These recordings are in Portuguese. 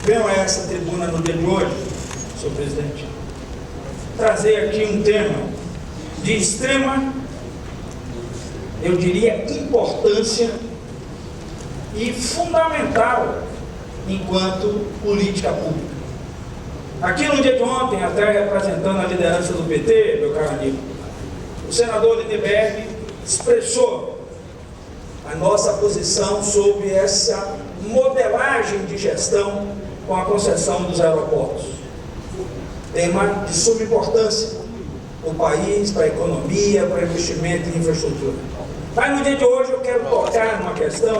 venho a essa tribuna no dia de hoje, senhor presidente, trazer aqui um tema de extrema, eu diria, importância e fundamental enquanto política pública. Aqui no dia de ontem, até representando a liderança do PT, meu caro amigo, o senador Lindenberg expressou a nossa posição sobre essa modelagem de gestão com a concessão dos aeroportos. Tema de suma importância para o país, para a economia, para o investimento em infraestrutura. Mas no dia de hoje eu quero tocar numa questão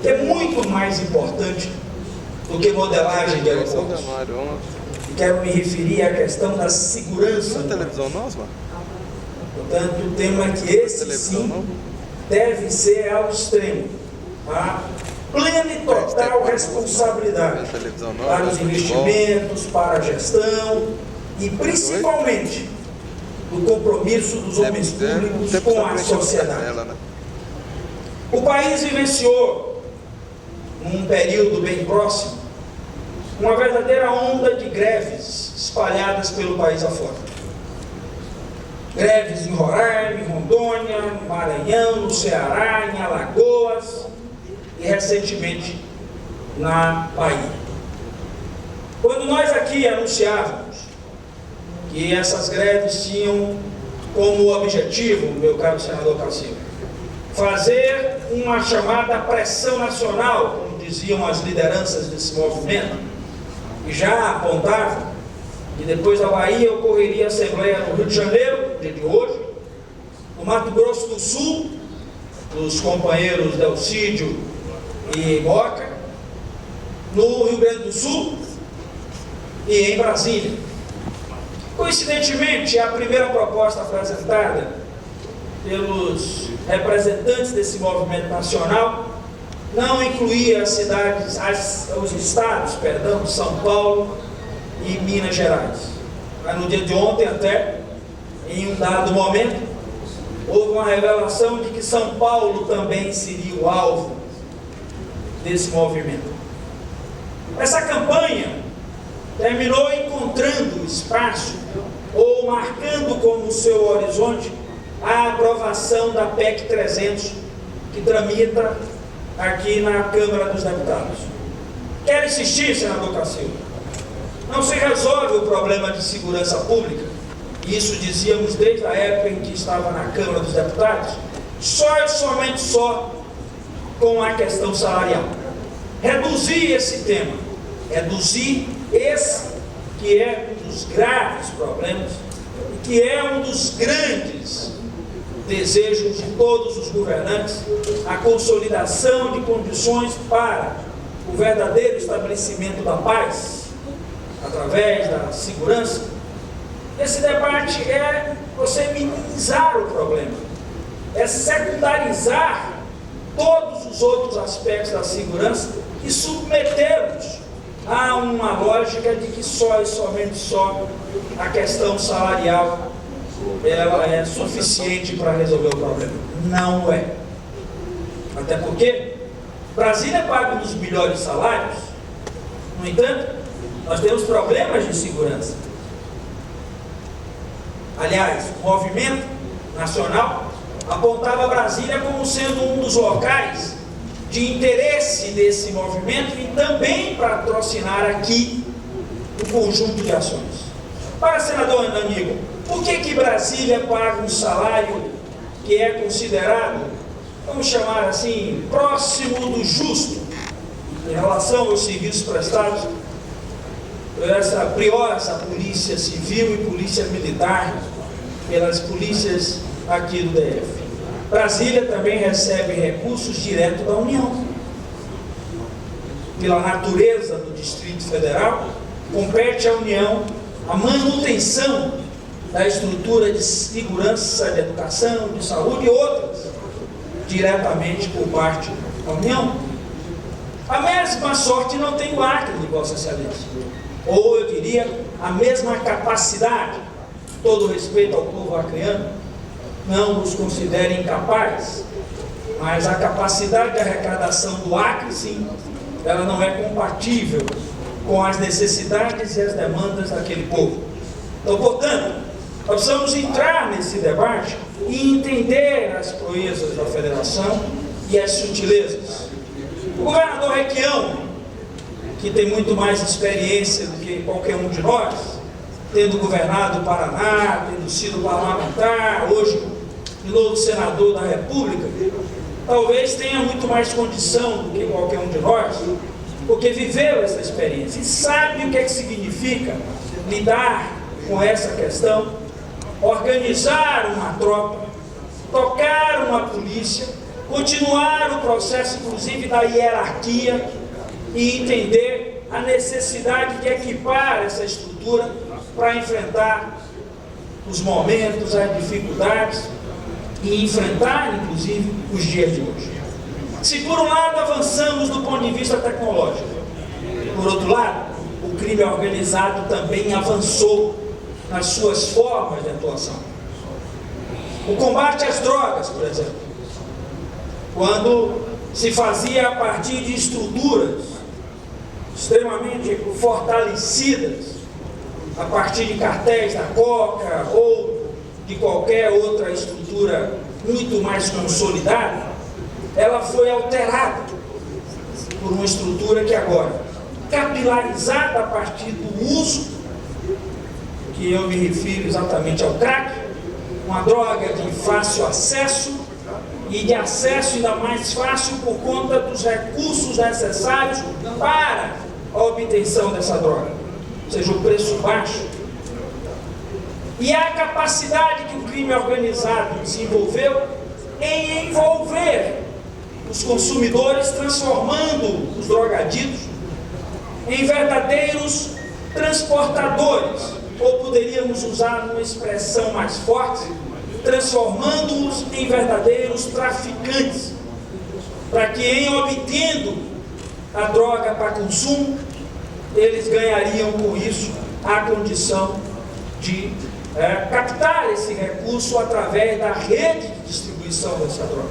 que é muito mais importante do que modelagem de aeroportos. E quero me referir à questão da segurança. Portanto, o tema é que esse sim deve ser ao extremo. A plena e total responsabilidade para os investimentos, para a gestão e principalmente do compromisso dos homens públicos com a sociedade. O país vivenciou, num período bem próximo, uma verdadeira onda de greves espalhadas pelo país afora. Greves em Roraima, em Rondônia, no Maranhão, no Ceará, em Alagoas e recentemente na Bahia. Quando nós aqui anunciávamos que essas greves tinham como objetivo, meu caro senador Cacilda, fazer uma chamada pressão nacional, como diziam as lideranças desse movimento, e já apontavam que depois da Bahia ocorreria a Assembleia no Rio de Janeiro, dia de hoje, no Mato Grosso do Sul, dos companheiros Delcídio e Moca, no Rio Grande do Sul e em Brasília. Coincidentemente, a primeira proposta apresentada pelos representantes desse movimento nacional não incluía as cidades, os estados, de São Paulo e Minas Gerais. Mas no dia de ontem, até, em um dado momento, houve uma revelação de que São Paulo também seria o alvo desse movimento. Essa campanha terminou encontrando espaço ou marcando como seu horizonte a aprovação da PEC 300, que tramita aqui na Câmara dos Deputados. Quero insistir, senador Cacilda, não se resolve o problema de segurança pública, e isso dizíamos desde a época em que estava na Câmara dos Deputados, só e somente com a questão salarial. Reduzir esse tema, reduzir esse que é um dos graves problemas, que é um dos grandes desejos de todos os governantes, a consolidação de condições para o verdadeiro estabelecimento da paz, através da segurança. Esse debate é você minimizar o problema, é secundarizar todos os outros aspectos da segurança e submetê-los a uma lógica de que só e somente a questão salarial ela é suficiente para resolver o problema. Não é. Até porque Brasília paga um dos melhores salários. No entanto, nós temos problemas de segurança. Aliás, o movimento nacional apontava Brasília como sendo um dos locais de interesse desse movimento e também para patrocinar aqui um conjunto de ações. Para senador Aníbal, por que Brasília paga um salário que é considerado, vamos chamar assim, próximo do justo em relação aos serviços prestados essa polícia civil e polícia militar, pelas polícias aqui do DF? Brasília também recebe recursos direto da União. Pela natureza do Distrito Federal, compete à União a manutenção da estrutura de segurança, de educação, de saúde e outras, diretamente por parte da União. A mesma sorte não tem o Acre, de Vossa Excelência. Ou eu diria, a mesma capacidade, todo respeito ao povo acreano, não os considere incapazes, mas a capacidade de arrecadação do Acre, sim, ela não é compatível com as necessidades e as demandas daquele povo. Então, portanto, nós precisamos entrar nesse debate e entender as proezas da federação e as sutilezas. O governador Requião, que tem muito mais experiência do que qualquer um de nós, tendo governado o Paraná, tendo sido parlamentar, hoje de novo senador da República, talvez tenha muito mais condição do que qualquer um de nós, porque viveu essa experiência e sabe o que é que significa lidar com essa questão, organizar uma tropa, tocar uma polícia, continuar o processo, inclusive, da hierarquia e entender a necessidade de equipar essa estrutura para enfrentar os momentos, as dificuldades e enfrentar, inclusive, os dias de hoje. Se por um lado avançamos do ponto de vista tecnológico, por outro lado, o crime organizado também avançou nas suas formas de atuação. O combate às drogas, por exemplo, quando se fazia a partir de estruturas extremamente fortalecidas, a partir de cartéis da Coca ou de qualquer outra estrutura muito mais consolidada, ela foi alterada por uma estrutura que agora, capilarizada a partir do uso, que eu me refiro exatamente ao crack, uma droga de fácil acesso e de acesso ainda mais fácil por conta dos recursos necessários para a obtenção dessa droga, ou seja, o preço baixo. E a capacidade que o crime organizado desenvolveu em envolver os consumidores, transformando os drogaditos em verdadeiros transportadores, ou poderíamos usar uma expressão mais forte, transformando-os em verdadeiros traficantes, para que, em obtendo a droga para consumo, eles ganhariam com isso a condição de captar esse recurso através da rede de distribuição dessa droga.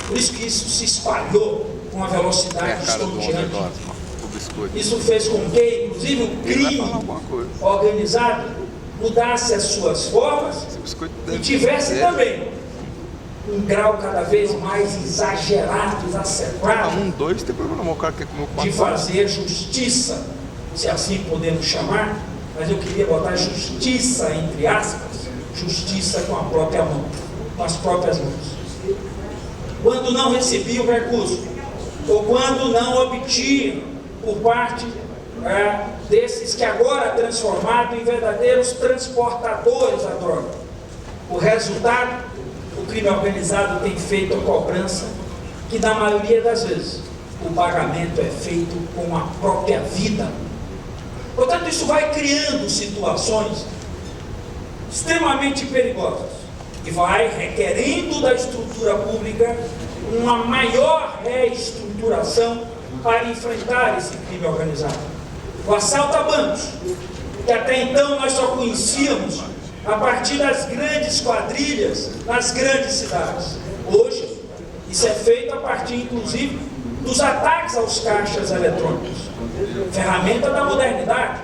Por isso que isso se espalhou com uma velocidade estonteante. Isso fez com que, inclusive, o crime organizado mudasse as suas formas e tivesse também um grau cada vez mais exagerado, exacerbado de fazer justiça, se assim podemos chamar, mas eu queria botar justiça entre aspas, justiça com a própria mão, com as próprias mãos. Quando não recebiam recurso, ou quando não obtinham por parte desses que agora transformados em verdadeiros transportadores da droga. O resultado, o crime organizado tem feito a cobrança, que na maioria das vezes o pagamento é feito com a própria vida. Portanto, isso vai criando situações extremamente perigosas e vai requerendo da estrutura pública uma maior reestruturação para enfrentar esse crime organizado. O assalto a bancos, que até então nós só conhecíamos a partir das grandes quadrilhas nas grandes cidades. Hoje, isso é feito a partir, inclusive, dos ataques aos caixas eletrônicos. Ferramenta da modernidade,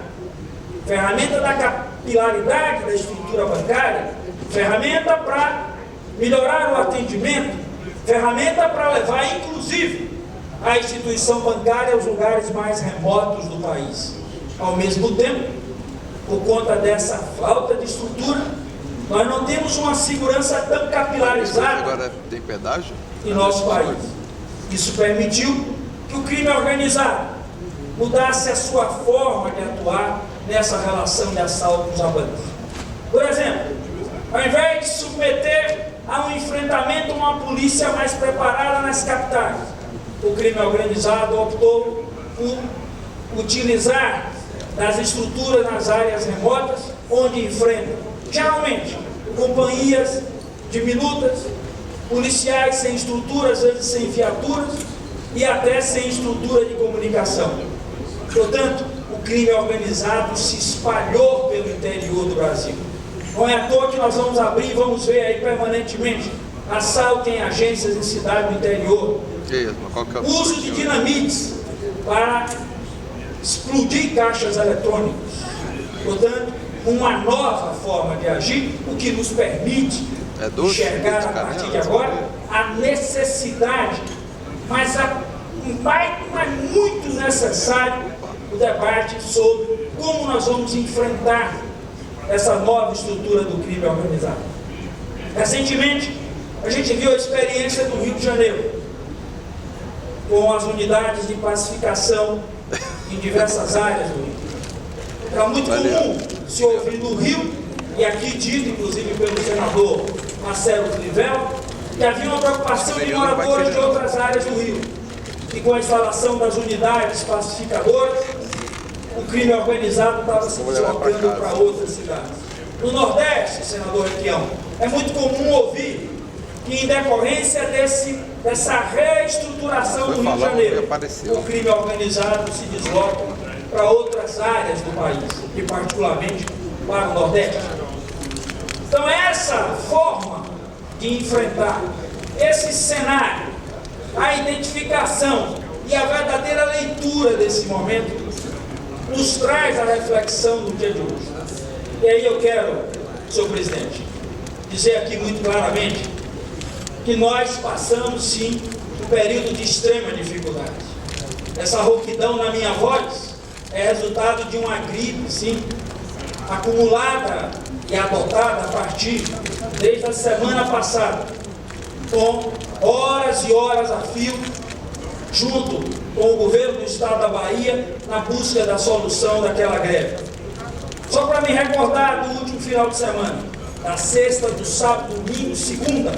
ferramenta da capilaridade da estrutura bancária, ferramenta para melhorar o atendimento, ferramenta para levar, inclusive, a instituição bancária aos lugares mais remotos do país. Ao mesmo tempo, por conta dessa falta de estrutura, nós não temos uma segurança tão capilarizada agora tem pedágio em nosso país. Isso permitiu que o crime organizado mudasse a sua forma de atuar nessa relação de assaltos a bancos. Por exemplo, ao invés de submeter a um enfrentamento uma polícia mais preparada nas capitais, o crime organizado optou por utilizar das estruturas nas áreas remotas, onde enfrenta, geralmente, companhias diminutas, policiais sem estruturas, às vezes sem viaturas, e até sem estrutura de comunicação. Portanto, o crime organizado se espalhou pelo interior do Brasil. Não é à toa que nós vamos abrir e vamos ver aí permanentemente assalto em agências em cidades do interior, uso de dinamites, para explodir caixas eletrônicos. Portanto, uma nova forma de agir, o que nos permite enxergar a partir de agora a necessidade, mas muito necessário, o debate sobre como nós vamos enfrentar essa nova estrutura do crime organizado. Recentemente, a gente viu a experiência do Rio de Janeiro, com as unidades de pacificação em diversas áreas do Rio. Era muito comum se ouvir no Rio, e aqui dito inclusive pelo senador Marcelo Crivella, que havia uma preocupação de moradores de outras áreas do Rio, e com a instalação das unidades pacificadoras, o crime organizado estava se deslocando para outras cidades. No Nordeste, senador Requião, é muito comum ouvir que, em decorrência dessa reestruturação do Rio de Janeiro, o crime organizado se desloca para outras áreas do país, e particularmente para o Nordeste. Então, essa forma de enfrentar esse cenário, a identificação e a verdadeira leitura desse momento, nos traz a reflexão do dia de hoje. E aí eu quero, senhor presidente, dizer aqui muito claramente que nós passamos, sim, um período de extrema dificuldade. Essa rouquidão na minha voz é resultado de uma gripe, sim, acumulada e adotada a partir desde a semana passada, com horas e horas a fio, junto com o governo do estado da Bahia, na busca da solução daquela greve. Só para me recordar do último final de semana, da sexta, do sábado, domingo, segunda,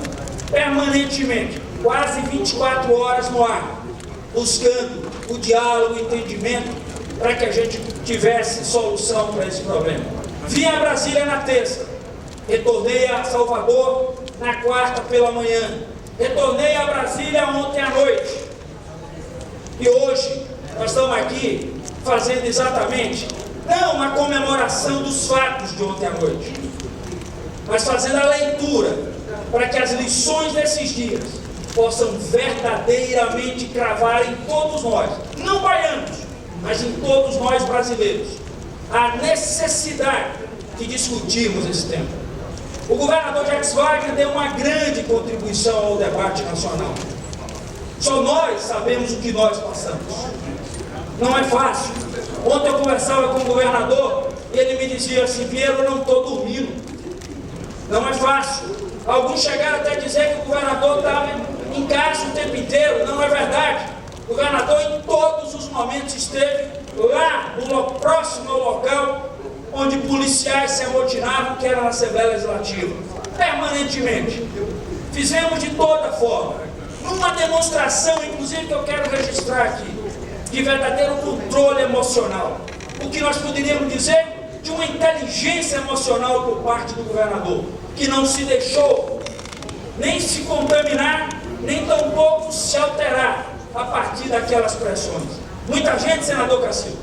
permanentemente, quase 24 horas no ar, buscando o diálogo, o entendimento, para que a gente tivesse solução para esse problema. Vim a Brasília na terça, retornei a Salvador na quarta pela manhã, retornei a Brasília ontem à noite, e hoje nós estamos aqui fazendo exatamente, não uma comemoração dos fatos de ontem à noite, mas fazendo a leitura para que as lições desses dias possam verdadeiramente cravar em todos nós, não baianos, mas em todos nós brasileiros, a necessidade de discutirmos esse tema. O governador Jacques Wagner deu uma grande contribuição ao debate nacional. Só nós sabemos o que nós passamos. Não é fácil. Ontem eu conversava com o governador e ele me dizia assim: Pinheiro, eu não estou dormindo. Não é fácil. Alguns chegaram até a dizer que o governador estava em casa o tempo inteiro. Não é verdade. O governador em todos os momentos esteve lá, próximo ao local onde policiais se amotinavam, que era na Assembleia Legislativa. Permanentemente. Fizemos de toda forma. Numa demonstração, inclusive, que eu quero registrar aqui, de verdadeiro controle emocional. O que nós poderíamos dizer de uma inteligência emocional por parte do governador, que não se deixou nem se contaminar, nem tampouco se alterar a partir daquelas pressões. Muita gente, senador Cacildo,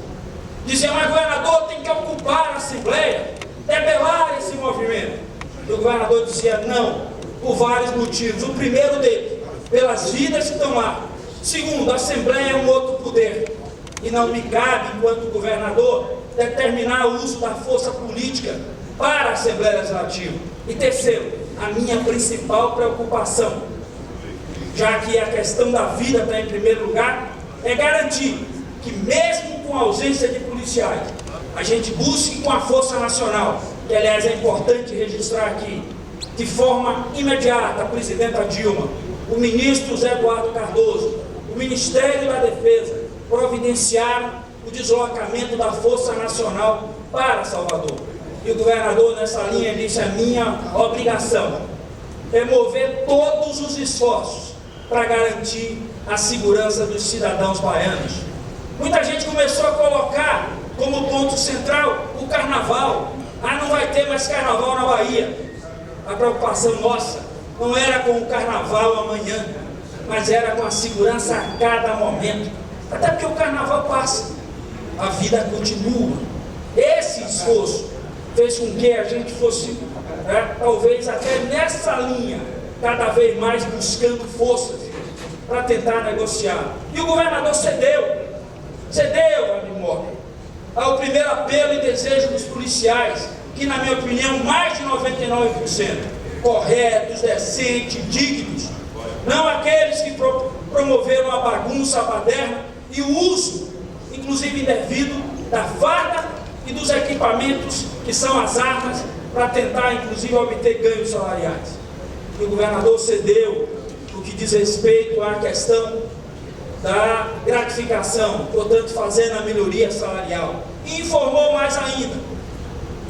dizia: mas o governador tem que ocupar a Assembleia, debelar esse movimento. E o governador dizia: não, por vários motivos. O primeiro deles, pelas vidas que estão lá. Segundo, a Assembleia é um outro poder, e não me cabe, enquanto governador, determinar o uso da força política para a Assembleia Legislativa. E terceiro, a minha principal preocupação, já que a questão da vida está em primeiro lugar, é garantir que, mesmo com a ausência de policiais, a gente busque com a Força Nacional, que aliás é importante registrar aqui, de forma imediata, a presidenta Dilma, o ministro José Eduardo Cardoso, o Ministério da Defesa, providenciaram o deslocamento da Força Nacional para Salvador. E o governador, nessa linha, disse: a minha obrigação é mover todos os esforços para garantir a segurança dos cidadãos baianos. Muita gente começou a colocar como ponto central o carnaval. Ah, não vai ter mais carnaval na Bahia. A preocupação nossa não era com o carnaval amanhã, mas era com a segurança a cada momento. Até porque o carnaval passa, a vida continua. Esse esforço fez com que a gente fosse, talvez até nessa linha, cada vez mais buscando forças para tentar negociar. E o governador cedeu. cedeu a memória ao primeiro apelo e desejo dos policiais, que, na minha opinião, mais de 99%, corretos, decentes, dignos, não aqueles que promoveram a bagunça, a baderna e o uso, inclusive indevido, da farda e dos equipamentos que são as armas para tentar, inclusive, obter ganhos salariais. E o governador cedeu o que diz respeito à questão da gratificação, portanto, fazendo a melhoria salarial. E informou mais ainda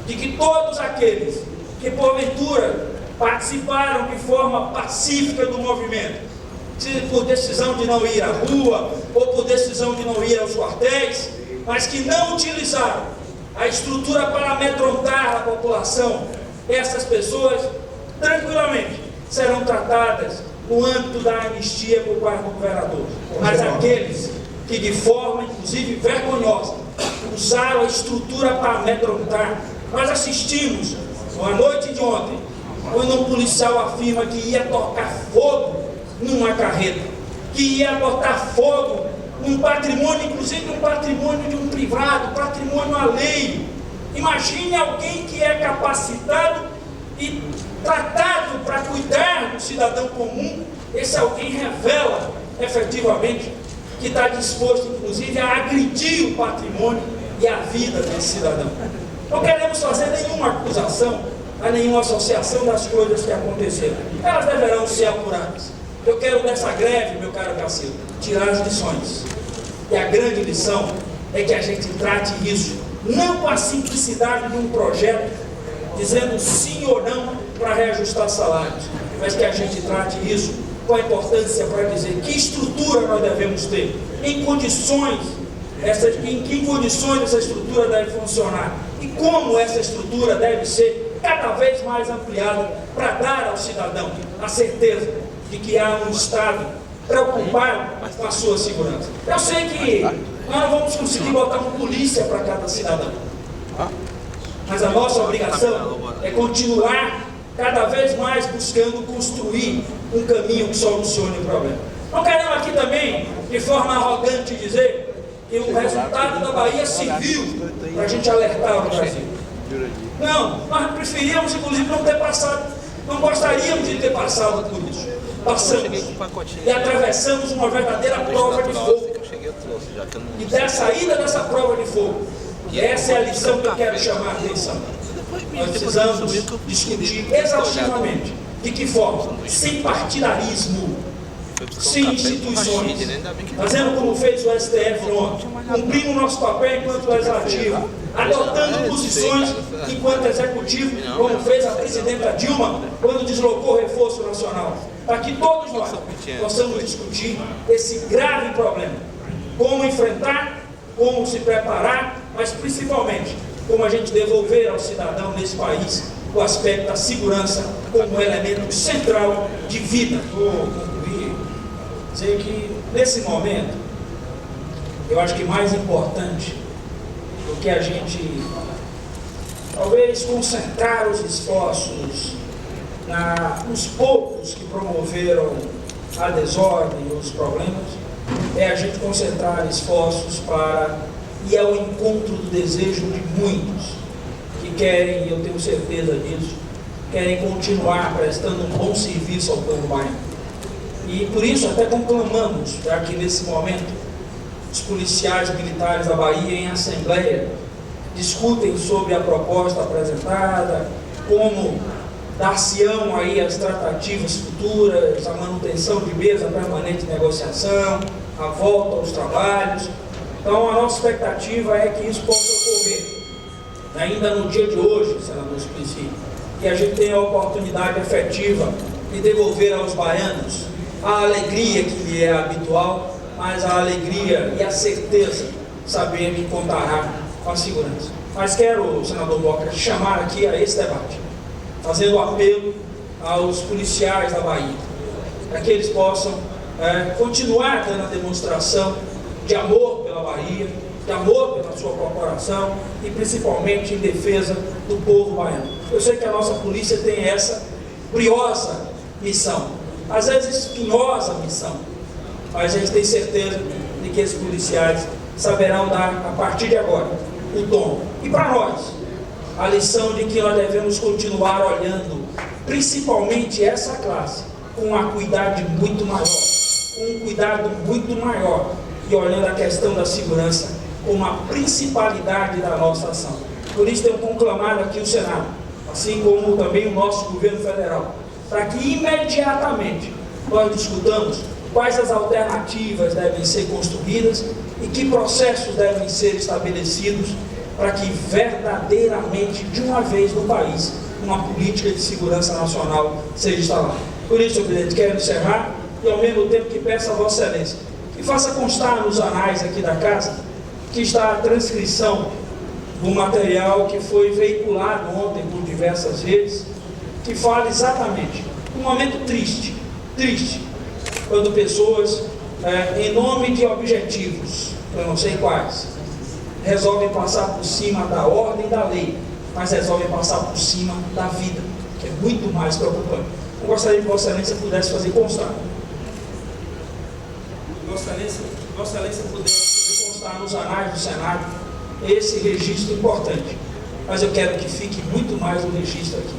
de que todos aqueles que, porventura, participaram de forma pacífica do movimento, se por decisão de não ir à rua, ou por decisão de não ir aos quartéis, mas que não utilizaram a estrutura para amedrontar a população, essas pessoas, tranquilamente, serão tratadas no âmbito da anistia por parte do governador. Mas aqueles que, de forma, inclusive, vergonhosa, usaram a estrutura para amedrontar. Nós assistimos, na noite de ontem, quando um policial afirma que ia tocar fogo numa carreta, que ia botar fogo num patrimônio, inclusive um patrimônio de um privado, patrimônio alheio. Imagine alguém que é capacitado e tratado para cuidar do cidadão comum. Esse alguém revela efetivamente que está disposto, inclusive, a agredir o patrimônio e a vida desse cidadão. Não queremos fazer nenhuma acusação a nenhuma associação das coisas que aconteceram. Elas deverão ser apuradas. Eu quero dessa greve, meu caro Cacildo, tirar as lições. E a grande lição é que a gente trate isso não com a simplicidade de um projeto dizendo sim ou não para reajustar salários, mas que a gente trate isso com a importância para dizer que estrutura nós devemos ter, em que condições essa estrutura deve funcionar e como essa estrutura deve ser cada vez mais ampliada para dar ao cidadão a certeza de que há um Estado preocupado com a sua segurança. Eu sei que nós não vamos conseguir botar uma polícia para cada cidadão, mas a nossa obrigação é continuar cada vez mais buscando construir um caminho que solucione o problema. Não queremos aqui também, de forma arrogante, dizer que o resultado da Bahia serviu para a gente alertar o Brasil. Não, nós preferíamos, inclusive, não ter passado, não gostaríamos de ter passado por isso. Passamos e atravessamos uma verdadeira prova de fogo. E da saída dessa prova de fogo, e essa é a lição que eu quero chamar a atenção. Nós precisamos discutir exaustivamente de que forma, sem partidarismo, sem instituições, fazendo como fez o STF ontem, cumprindo o nosso papel enquanto legislativo, adotando posições enquanto executivo, como fez a presidenta Dilma quando deslocou o reforço nacional, para que todos nós possamos discutir esse grave problema, como enfrentar, como se preparar, mas principalmente como a gente devolver ao cidadão nesse país o aspecto da segurança como um elemento central de vida. Vou concluir, dizer que nesse momento, eu acho que mais importante do que a gente talvez concentrar os esforços nos poucos que promoveram a desordem e os problemas, é a gente concentrar esforços para ir ao encontro do desejo de muitos que querem, e eu tenho certeza disso, querem continuar prestando um bom serviço ao povo baiano. E por isso até conclamamos, para que nesse momento os policiais militares da Bahia em assembleia discutem sobre a proposta apresentada, como dar-se-ão aí as tratativas futuras, a manutenção de mesa permanente de negociação, a volta aos trabalhos. Então a nossa expectativa é que isso possa ocorrer ainda no dia de hoje, senador Suplicy, que a gente tenha a oportunidade efetiva de devolver aos baianos a alegria que lhe é habitual, mas a alegria e a certeza de saber que contará com a segurança. Mas quero, senador Moca, chamar aqui a esse debate, fazendo um apelo aos policiais da Bahia, para que eles possam continuar dando a demonstração de amor pela Bahia, de amor pela sua corporação e principalmente em defesa do povo baiano. Eu sei que a nossa polícia tem essa briosa missão, às vezes espinhosa missão, mas a gente tem certeza de que esses policiais saberão dar, a partir de agora, o tom. E para nós, a lição de que nós devemos continuar olhando, principalmente essa classe, com uma cuidado muito maior, um cuidado muito maior, e olhando a questão da segurança como uma principalidade da nossa ação. Por isso tenho conclamado aqui o Senado, assim como também o nosso governo federal, para que imediatamente nós discutamos quais as alternativas devem ser construídas e que processos devem ser estabelecidos para que verdadeiramente, de uma vez no país, uma política de segurança nacional seja instalada. Por isso, senhor presidente, quero encerrar e ao mesmo tempo que peço a Vossa Excelência que faça constar nos anais aqui da Casa que está a transcrição do material que foi veiculado ontem por diversas redes, que fala exatamente um momento triste, quando pessoas, em nome de objetivos, eu não sei quais, resolvem passar por cima da ordem e da lei, mas resolvem passar por cima da vida, que é muito mais preocupante. Eu gostaria que Vossa Excelência pudesse fazer constar. Vossa Excelência pudesse fazer constar nos anais do Senado esse registro importante. Mas eu quero que fique muito mais o registro aqui,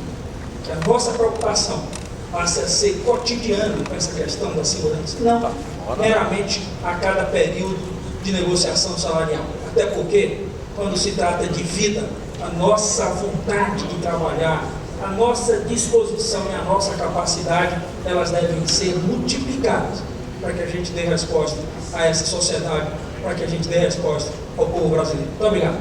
que a nossa preocupação passe a ser cotidiano com essa questão da segurança, não meramente a cada período de negociação salarial. Até porque, quando se trata de vida, a nossa vontade de trabalhar, a nossa disposição e a nossa capacidade, elas devem ser multiplicadas para que a gente dê resposta a essa sociedade, para que a gente dê resposta ao povo brasileiro. Muito obrigado.